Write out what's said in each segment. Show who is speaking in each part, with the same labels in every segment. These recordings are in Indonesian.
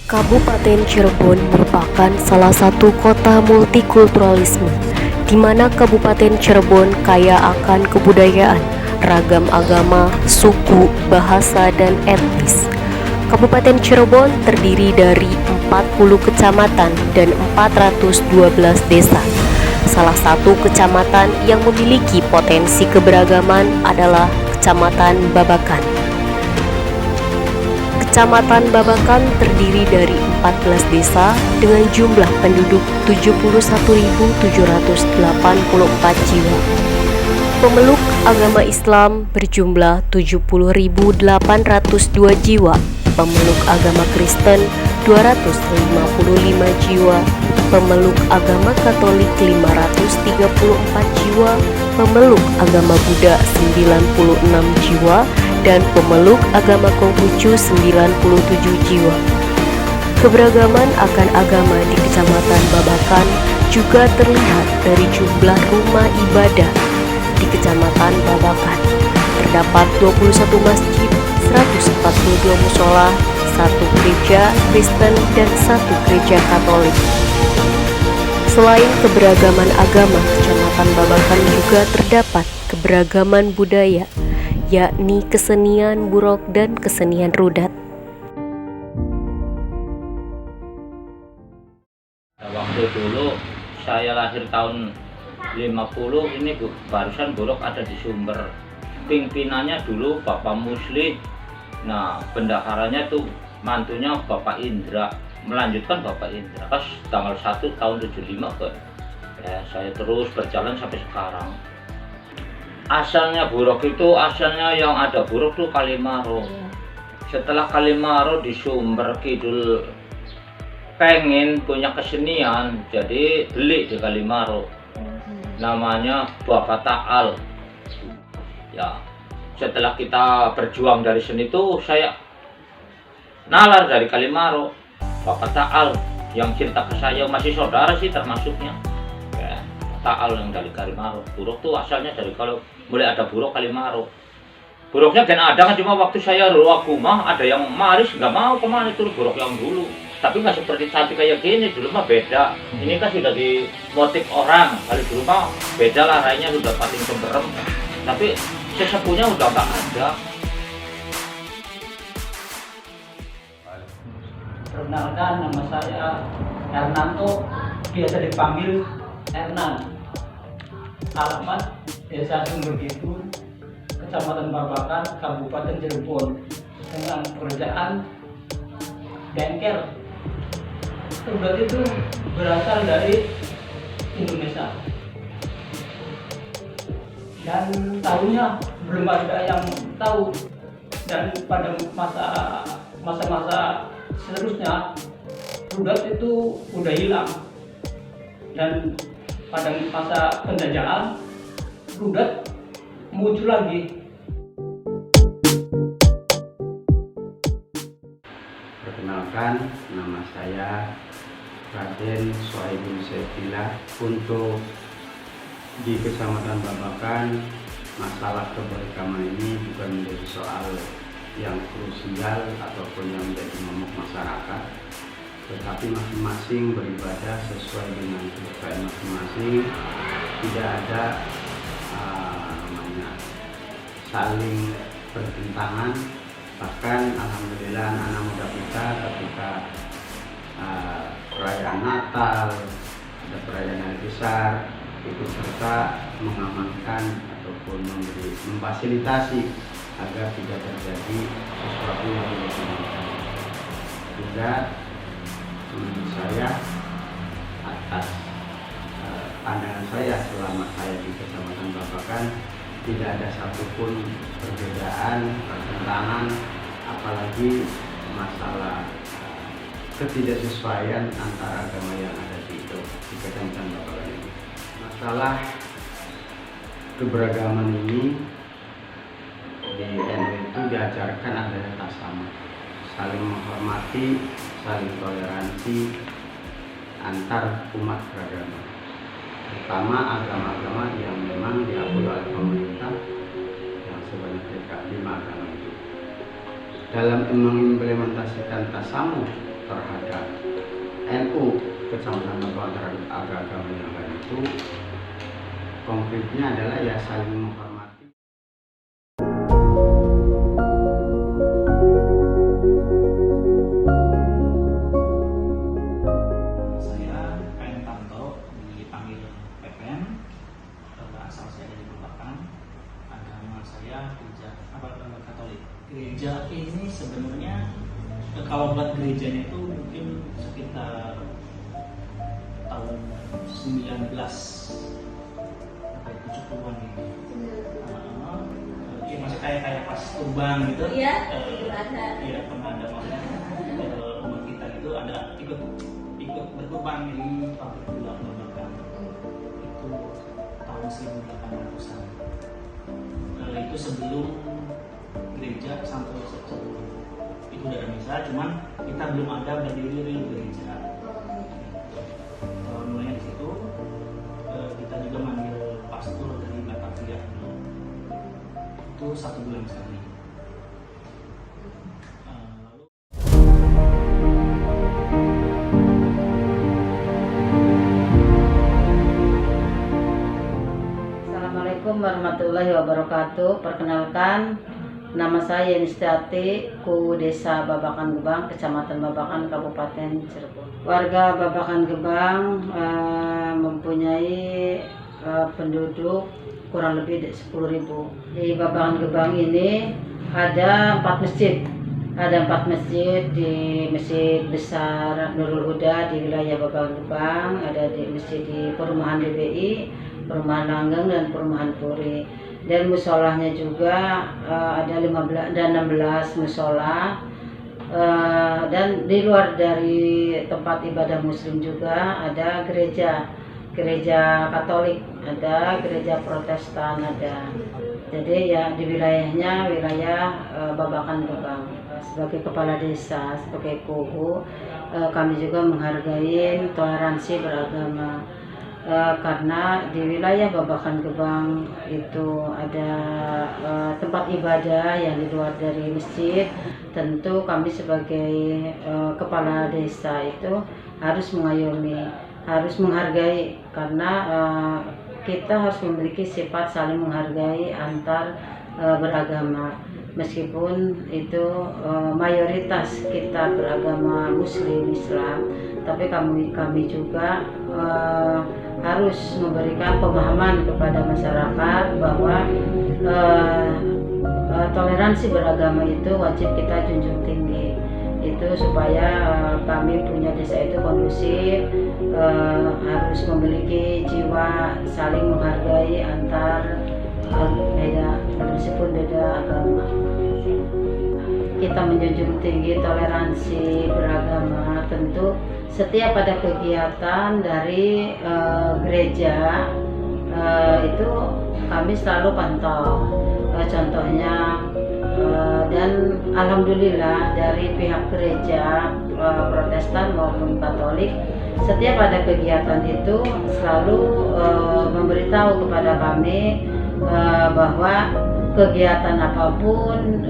Speaker 1: Kabupaten Cirebon merupakan salah satu kota multikulturalisme, di mana Kabupaten Cirebon kaya akan kebudayaan, ragam agama, suku, bahasa, dan etnis. Kabupaten Cirebon terdiri dari 40 kecamatan dan 412 desa. Salah satu kecamatan yang memiliki potensi keberagaman adalah Kecamatan Babakan. Kecamatan Babakan terdiri dari 14 desa dengan jumlah penduduk 71.784 jiwa. Pemeluk agama Islam berjumlah 70.802 jiwa. Pemeluk agama Kristen 255 jiwa. Pemeluk agama Katolik 534 jiwa. Pemeluk agama Buddha 96 jiwa. Dan pemeluk agama Konghucu 97 jiwa. Keberagaman akan agama di Kecamatan Babakan juga terlihat dari jumlah rumah ibadah di Kecamatan Babakan. Terdapat 21 masjid, 142 musola, 1 gereja Kristen dan 1 gereja Katolik. Selain keberagaman agama, Kecamatan Babakan juga terdapat keberagaman budaya, yakni kesenian burok dan kesenian rudat.
Speaker 2: Waktu dulu saya lahir tahun 50, ini barusan buruk ada di Sumber. Pimpinannya dulu Bapak Musli. Nah, bendaharanya tuh mantunya Bapak Indra, melanjutkan Bapak Indra. Pas tanggal 1 tahun 75 saya terus berjalan sampai sekarang. Asalnya buruk itu, asalnya yang ada buruk tuh Kalimaro. Setelah Kalimaro di Sumber Kidul pengen punya kesenian, jadi beli di Kalimaro. Namanya Bapak Ta'al. Ya, setelah kita berjuang dari seni itu, saya nalar dari Kalimaro. Bapak Ta'al yang cerita ke saya, masih saudara sih termasuknya. Ya, Ta'al yang dari Kalimaro. Buruk tuh asalnya dari kalau mulai ada buruk Kalimaro. Buruknya kan ada kan, cuma waktu saya Ruwakumah ada yang maris nggak mau kemana itu buruk yang dulu. Tapi nggak seperti cantik kayak gini, dulu mah beda. Ini kan sudah di motif orang, kali dulu mah beda lah, rayanya sudah paling cemberem. Tapi sesepuhnya udah nggak ada.
Speaker 3: Perkenalkan, nama saya Hernanto, biasa dipanggil Hernan. Alamat Desa Sumber Kidul, Kecamatan Babakan, Kabupaten Cirebon, dengan pekerjaan bengkel. Rudat itu berasal dari Indonesia, dan tahunya belum ada yang tahu. Dan pada masa-masa seterusnya rudat itu udah hilang, dan pada masa penjajahan rudat muncul lagi.
Speaker 4: Perkenalkan, nama saya Raden Sohaibul Saifillah. Untuk di Kecamatan Babakan, masalah keberagaman ini bukan menjadi soal yang krusial ataupun yang menjadi momok masyarakat, tetapi masing-masing beribadah sesuai dengan kepercayaan masing-masing. Tidak ada saling bertentangan. Bahkan alhamdulillah anak-anak muda kita ketika perayaan Natal, ada perayaan hari besar, ikut serta mengamankan ataupun memfasilitasi agar tidak terjadi sesuatu yang tidak diinginkan. Juga menurut saya, atas pandangan saya selama saya di Kecamatan Babakan, tidak ada satupun perbedaan, pertentangan, apalagi masalah ketidaksesuaian antara agama yang ada di Kecamatan Babakan ini. Masalah keberagaman ini di NU itu diajarkan adanya tasamuh, saling menghormati, saling toleransi antar umat beragama, terutama agama-agama yang memang diakui oleh pemerintah yang sebanyak 5 agama itu. Dalam mengimplementasikan tasamuh terhadap NU, Kecamatan Babakan terhadap agama yang lain itu konkretnya adalah ya saling menghormati.
Speaker 3: Saya Pen Tanto, dipanggil Pepen. Asal saya dari Babakan. Agama saya gereja Katolik. Gereja ini sebenarnya kalau buat gerejanya itu mungkin sekitar tahun 70-an gitu. Ya masih kayak pas Turbang gitu.
Speaker 5: Iya,
Speaker 3: Iya, pernah ada maksudnya rumah kita itu ada ikut berkurban di pabrik gula Babakan. Itu tahun 1800-an. Itu sebelum gereja, sampai sebelum itu udah ada misa, cuman kita belum ada berdiri di gereja. Mulainya di situ, kita juga manggil pastor dari Batavia dulu. Itu 1 bulan sekali.
Speaker 5: Assalamualaikum warahmatullahi wabarakatuh. Perkenalkan, nama saya Yenistiati, ku Desa Babakan Gebang, Kecamatan Babakan, Kabupaten Cirebon. Warga Babakan Gebang mempunyai penduduk kurang lebih 10.000. Di Babakan Gebang ini ada 4 masjid. Ada 4 masjid, di Masjid Besar Nurul Huda di wilayah Babakan Gebang, ada di masjid di Perumahan DBI, Perumahan Langgeng, dan Perumahan Puri. Dan musolahnya juga ada 15 dan 16 musola. Dan di luar dari tempat ibadah muslim juga ada gereja Katolik, ada gereja Protestan ada. Jadi ya di wilayahnya wilayah Babakan Gebang. Sebagai kepala desa, sebagai kuhu, kami juga menghargai toleransi beragama. Karena di wilayah Babakan Gebang itu ada tempat ibadah yang di luar dari masjid. Tentu kami sebagai kepala desa itu harus mengayomi, harus menghargai, karena kita harus memiliki sifat saling menghargai antar beragama. Meskipun itu mayoritas kita beragama Muslim Islam, tapi kami juga harus memberikan pemahaman kepada masyarakat bahwa toleransi beragama itu wajib kita junjung tinggi. Itu supaya kami punya desa itu kondusif, harus memiliki jiwa saling menghargai antar beda, meskipun beda agama. Kita menjunjung tinggi toleransi beragama. Tentu setiap ada kegiatan dari gereja itu kami selalu pantau. Contohnya dan alhamdulillah dari pihak gereja Protestan maupun Katolik, setiap ada kegiatan itu selalu memberitahu kepada kami bahwa kegiatan apapun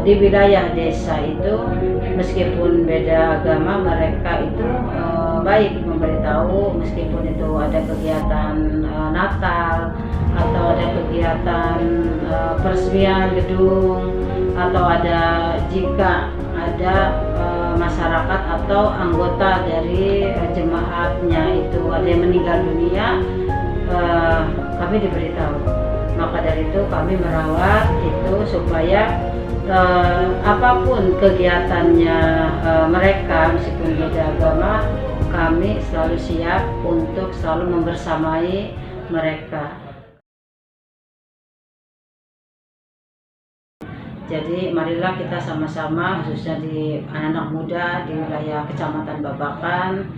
Speaker 5: di wilayah desa itu, meskipun beda agama, mereka itu baik memberitahu. Meskipun itu ada kegiatan Natal atau ada kegiatan peresmian gedung, atau ada jika ada masyarakat atau anggota dari jemaatnya itu ada yang meninggal dunia, kami diberitahu. Maka dari itu kami merawat itu supaya apapun kegiatannya mereka, meskipun beda agama, kami selalu siap untuk selalu membersamai mereka. Jadi marilah kita sama-sama, khususnya di anak-anak muda di wilayah Kecamatan Babakan,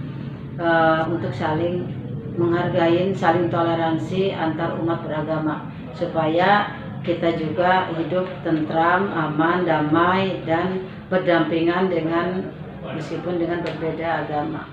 Speaker 5: untuk saling menghargai, saling toleransi antar umat beragama, supaya kita juga hidup tentram, aman, damai, dan berdampingan dengan meskipun dengan berbeda agama.